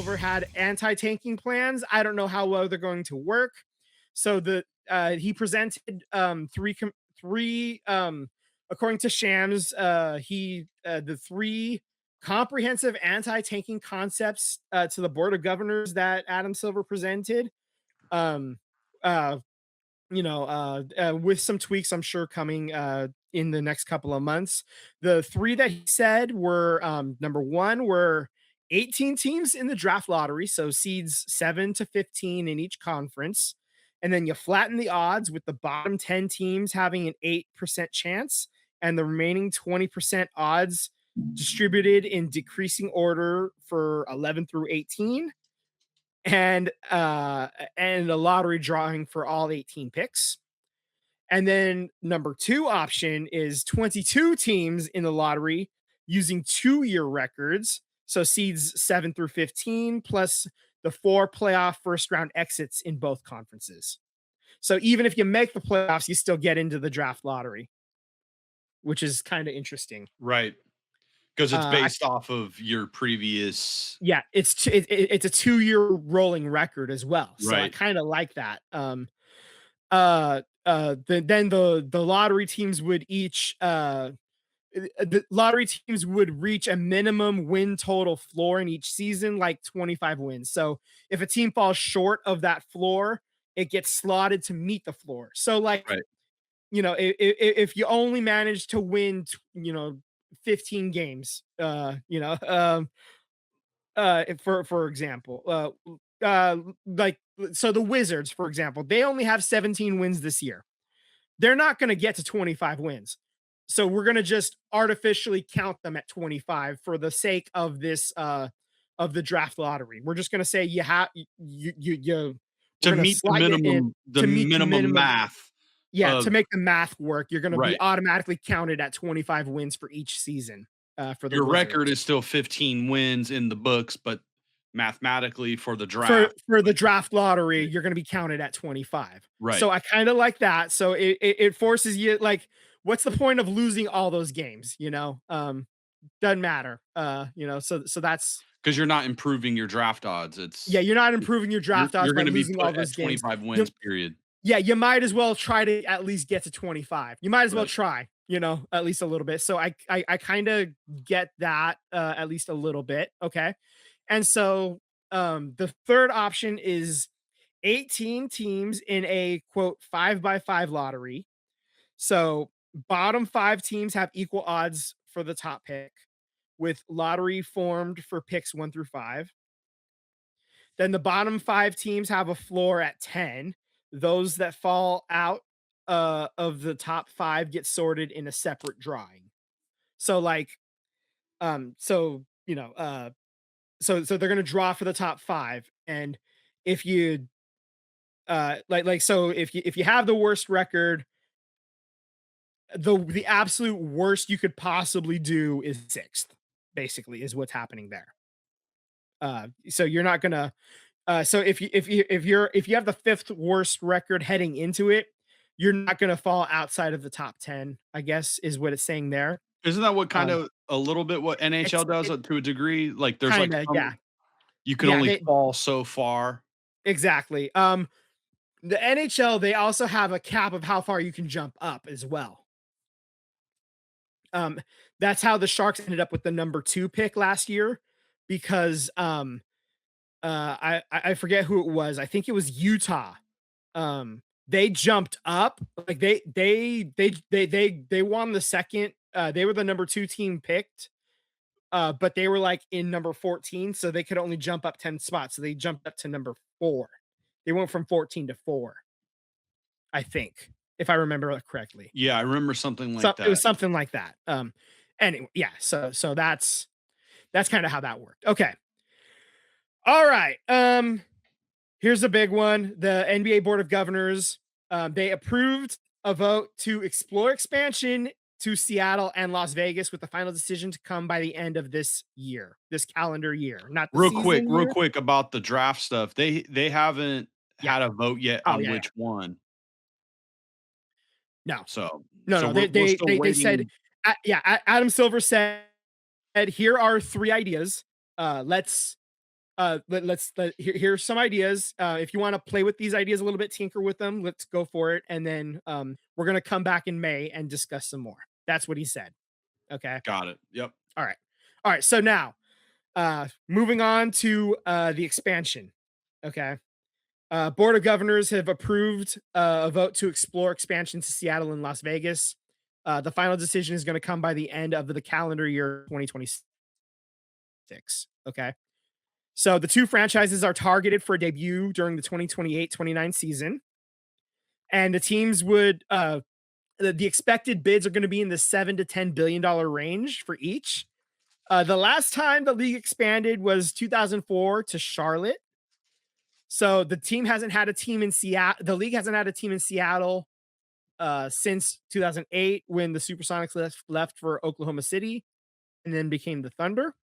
Silver had anti-tanking plans. I don't know how well they're going to work. So he presented three according to Shams, he the three comprehensive anti-tanking concepts to the board of governors that Adam Silver presented. Um, uh, with some tweaks, I'm sure coming in the next couple of months. The three that he said were number one were 18 teams in the draft lottery, so seeds 7 to 15 in each conference. And then you flatten the odds with the bottom 10 teams having an 8% chance and the remaining 20% odds distributed in decreasing order for 11 through 18 and a lottery drawing for all 18 picks. And then number two option is 22 teams in the lottery using 2-year records. So seeds 7 through 15 plus the 4 playoff first round exits in both conferences. So even if you make the playoffs, you still get into the draft lottery, which is kind of interesting. Right. Because it's I based off of your previous. Yeah, it's a 2-year rolling record as well. So I Right. kind of like that. Then the lottery teams would each the lottery teams would reach a minimum win total floor in each season, like 25 wins. So if a team falls short of that floor, it gets slotted to meet the floor. So like, Right. if you only manage to win 15 games, for example, like, so the Wizards, for example, they only have 17 wins this year. They're not going to get to 25 wins. So we're going to just artificially count them at 25 for the sake of this of the draft lottery. We're just going to say we're To going to meet slot you in the to meet the minimum minimum. math Yeah, to of. make the math work, you're going to be Right. automatically counted at 25 wins for each season for the Your record Wizards. is still 15 wins in the books, but mathematically for the for draft. for the draft lottery, you're going to be counted at 25. Right. So I kind of like that. So it forces you, like, what's the point of losing all those games? Doesn't matter. So that's, Because you're not improving your draft odds. yeah, It's you're not improving your draft odds you're by gonna be losing all put at those games. 25 You, wins, period. yeah, you might as well try to at least get to 25. You might as well Right. try, at least a little bit. So I kind of get that at least a little bit. Okay. And so the third option is 18 teams in a quote 5x5 lottery. So bottom 5 teams have equal odds for the top pick, with lottery formed for picks 1 through 5. Then the bottom 5 teams have a floor at 10. Those that fall out of the top 5 get sorted in a separate drawing. So like, so so they're gonna draw for the top 5, and if you so if you have the worst record, the absolute worst you could possibly do is sixth, basically, is what's happening there. So you're not gonna so if you have the fifth worst record heading into it, you're not gonna fall outside of the top 10, I guess, is what it's saying there. Isn't that what kind Um, of a little bit what it's NHL does, it to a degree? Like, there's, like, kinda, some yeah. you can Yeah, only they fall so far. exactly. The NHL, they also have a cap of how far you can jump up as well. Um, that's how the Sharks ended up with the number 2 pick last year because I forget who it was. I think it was Utah. They jumped up, like they won the second. They were the number 2 team picked, but they were like in number 14, so they could only jump up 10 spots. So they jumped up to number 4. They went from 14 to 4, I think, if I remember it correctly. Yeah, I remember something So like it was that. something like that. Anyway, yeah. So that's kind of how that worked. Okay. All right. Here's a big one. The NBA Board of Governors, they approved a vote to explore expansion to Seattle and Las Vegas, with the final decision to come by the end of this calendar year, not the season Real year. quick about the draft stuff. They haven't Yeah. had a vote yet Oh on yeah. Yeah. which one. No, So no, no. we're still They said, waiting. yeah. Adam Silver said, here are 3 ideas. Let's Here's some ideas. If you want to play with these ideas a little bit, tinker with them, let's go for it. And then we're gonna come back in May and discuss some more. That's what he said. Okay. Got it. Yep. All right. All right. So now, moving on to the expansion. Okay. Board of Governors have approved a vote to explore expansion to Seattle and Las Vegas. The final decision is going to come by the end of the calendar year 2026. Okay. So the two franchises are targeted for a debut during the 2028-29 season. And the teams would, the expected bids are going to be in the $7 to $10 billion range for each. The last time the league expanded was 2004 to Charlotte. So the team hasn't had a team in Seattle. The league hasn't had a team in Seattle since 2008 when the Supersonics left for Oklahoma City and then became the Thunder.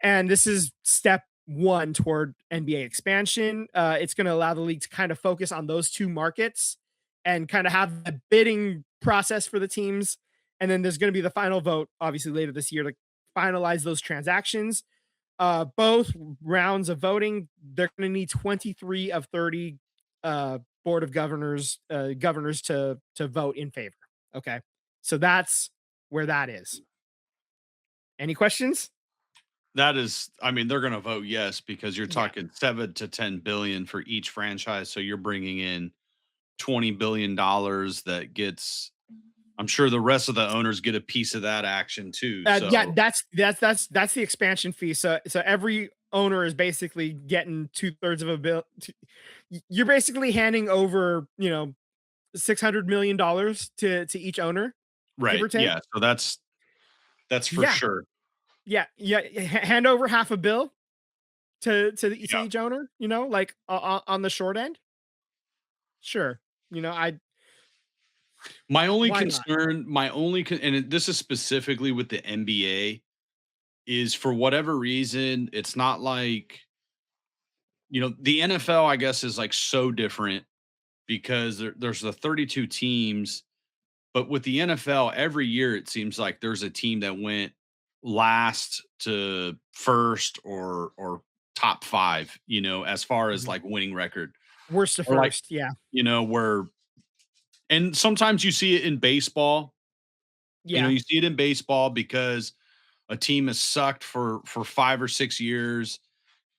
And this is step one toward NBA expansion. It's going to allow the league to kind of focus on those two markets and kind of have a bidding process for the teams. And then there's going to be the final vote, obviously, later this year to finalize those transactions. Both rounds of voting, they're going to need 23 of 30 board of governors to vote in favor. Okay, so that's where that is. Any questions? That is, I mean, they're going to vote yes because you're Yeah, talking 7 to 10 billion for each franchise. So you're bringing in $20 billion that gets. I'm sure the rest of the owners get a piece of that action too. yeah. So That's the expansion fee. So every owner is basically getting 2/3 of a bill. You're basically handing over, $600 million to each owner, give right, or take. yeah. So that's for Yeah, sure. yeah, yeah. Hand over half a bill to Yeah. each owner. Like on the short end. Sure. I Why not? My only this is specifically with the NBA is for whatever reason, it's not like, the NFL, I guess, is like so different because there's the 32 teams, but with the NFL, every year it seems like there's a team that went last to first or top five, as far as Mhm. like winning record. Worst to Or like, first. Yeah. where and sometimes you see it in baseball. Yeah. You see it in baseball because a team has sucked for 5 or 6 years,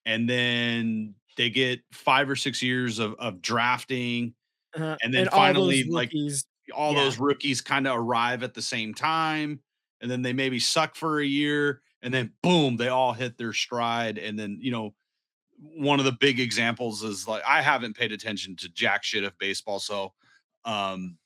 and then they get 5 or 6 years of drafting, and then And all those finally, like, rookies. all Yeah. those rookies kind of arrive at the same time, and then they maybe suck for a year, and then boom, they all hit their stride. And then, one of the big examples is, like, I haven't paid attention to jack shit of baseball, so um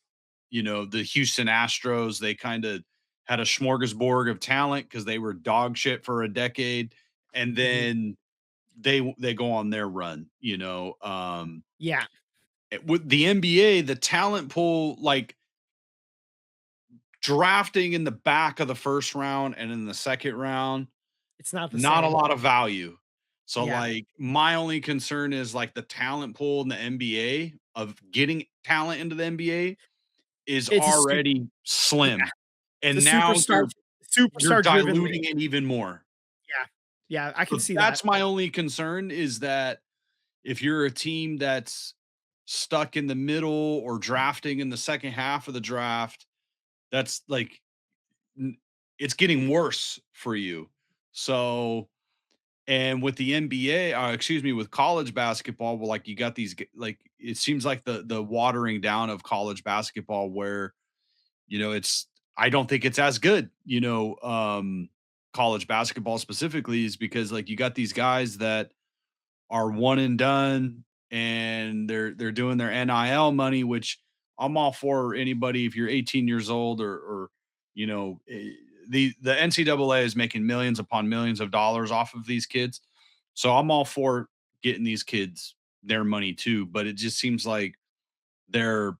the Houston Astros, they kind of had a smorgasbord of talent because they were dog shit for a decade, and Mhm. then they go on their run. Yeah. With the NBA, the talent pool, like, drafting in the back of the first round and in the second round, It's not the not a same. lot of value. So, Yeah. like, my only concern is, like, the talent pool in the NBA of getting talent into the NBA is It's a super already Yeah. slim, and It's a now you're superstar driven diluting league. it even more. Yeah. Yeah, I can So see that. that's my only concern, is that if you're a team that's stuck in the middle or drafting in the second half of the draft, that's like, n- it's getting worse for you. So, and with the NBA, excuse me, with college basketball, well, like, you got these, like, it seems like the watering down of college basketball where, it's, I don't think it's as good, college basketball specifically, is because, like, you got these guys that are one and done, and they're doing their NIL money, which I'm all for. Anybody, if you're 18 years old, or you know, the NCAA is making millions upon millions of dollars off of these kids. So I'm all for getting these kids their money too, but it just seems like they're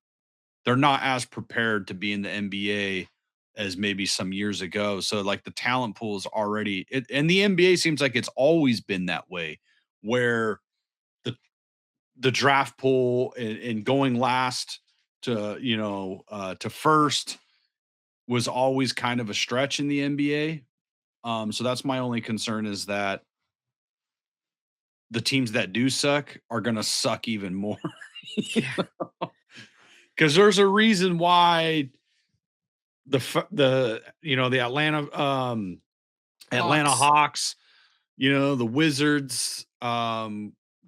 they're not as prepared to be in the NBA as maybe some years ago. So, like, the talent pool is already and the NBA seems like it's always been that way, where the the draft pool, and going last to first was always kind of a stretch in the NBA. So that's my only concern, is that the teams that do suck are gonna suck even more. Yeah. Because there's a reason why the Atlanta Hawks. Hawks, the Wizards,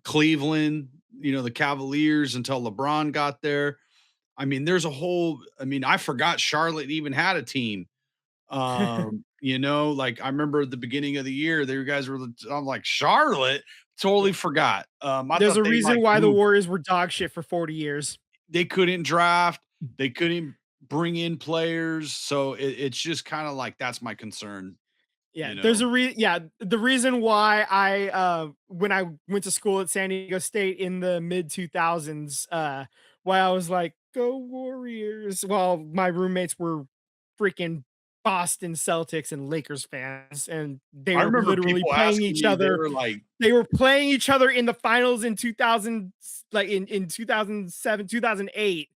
Cleveland, the Cavaliers until LeBron got there. I mean, I forgot Charlotte even had a team. Like I remember at the beginning of the year, there you guys were, I'm like, Charlotte, totally Yeah. forgot. I There's thought a they reason like why the moved. Warriors were dog shit for 40 years. They couldn't draft, they couldn't bring in players. So it's just kind of like that's my concern, Yeah, you know. the reason why I when I went to school at San Diego State in the mid 2000s, why I was like, "Go Warriors," while my roommates were freaking Boston Celtics and Lakers fans, and they I were remember literally people playing asking each me, they other. were like, They were playing each other in the finals in 2000, like in 2007, 2008.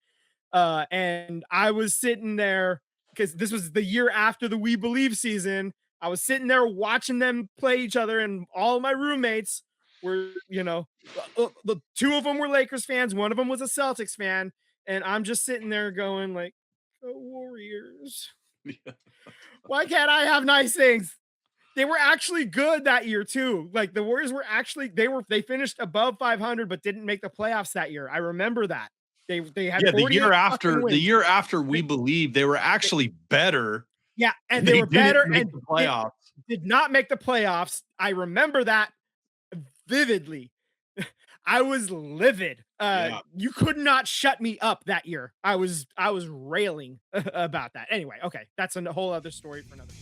And I was sitting there because this was the year after the We Believe season. I was sitting there watching them play each other, and all my roommates were, the two of them were Lakers fans, one of them was a Celtics fan, and I'm just sitting there going like, "Go Warriors! Why can't I have nice things?" They were actually good that year too. Like the Warriors were actually they finished above 500 but didn't make the playoffs that year. I remember that. They had yeah, the year 48 fucking after the wins. year after They, We Believe, they were they- actually better. yeah, and they They were didn't better make and the did playoffs. did not make the playoffs. I remember that vividly. I was livid. Yeah. You could not shut me up that year. I was railing about that. Anyway, okay, that's a whole other story for another.